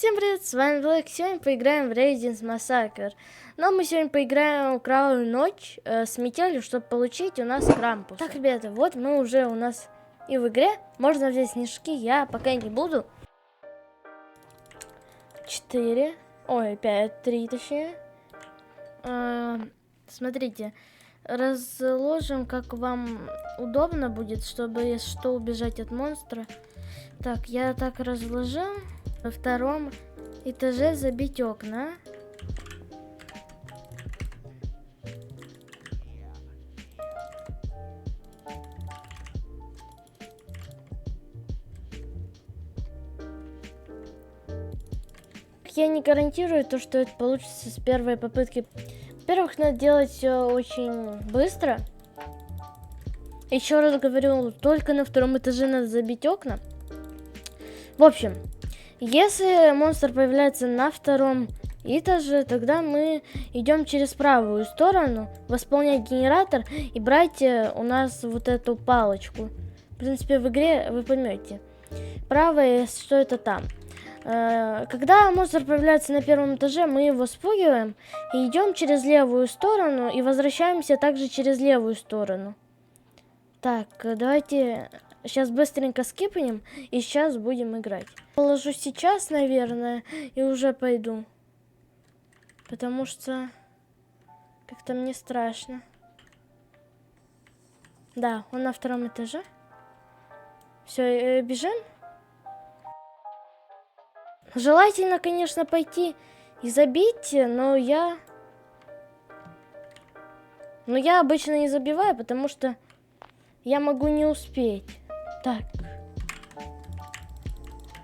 Всем привет, с вами Блэк. Сегодня поиграем в Residence Massacre. Но мы сегодня поиграем в Кровавую ночь с метелью, чтобы получить у нас Крампуса. Так, ребята, вот мы уже у нас и в игре. Можно взять снежки, я пока не буду. 4, ой, 5, 3 точнее. Смотрите, разложим, как вам удобно будет, чтобы, если что, убежать от монстра. Так, я так разложил. Во втором этаже забить окна. Я не гарантирую то, что это получится с первой попытки. Во-первых, надо делать все очень быстро. Еще раз говорю, только на втором этаже надо забить окна. В общем, если монстр появляется на втором этаже, тогда мы идем через правую сторону, восполнять генератор и брать у нас вот эту палочку. В принципе, в игре вы поймете. Правая, что это там. Когда монстр появляется на первом этаже, мы его спугиваем и идем через левую сторону и возвращаемся также через левую сторону. Так, давайте сейчас быстренько скипнем и сейчас будем играть. Положу сейчас, наверное, и уже пойду. Потому что как-то мне страшно. Да, он на втором этаже. Все, бежим. Желательно, конечно, пойти и забить, но я обычно не забиваю, потому что я могу не успеть. Так.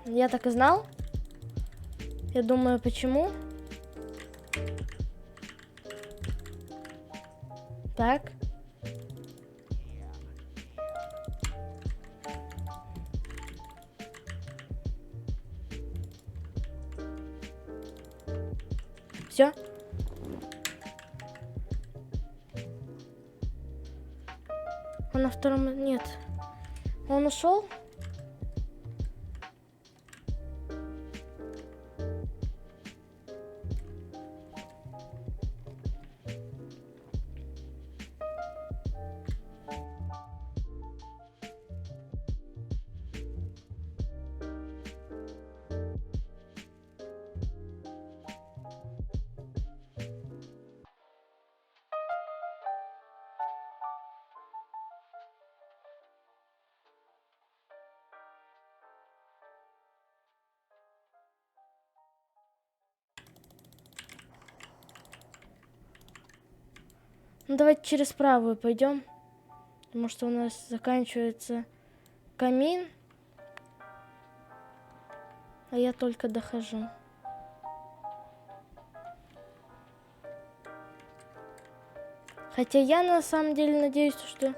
Я так и знал. Я думаю, почему. Так. Все. Он на втором... Нет. Он ушел? Ну, давайте через правую пойдем. Потому что у нас заканчивается камин. А я только дохожу. Хотя я на самом деле надеюсь, что...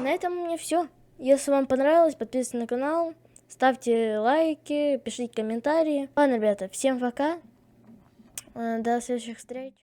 На этом у меня все. Если вам понравилось, подписывайтесь на канал, ставьте лайки, пишите комментарии. Ладно, ребята, всем пока. До следующих встреч.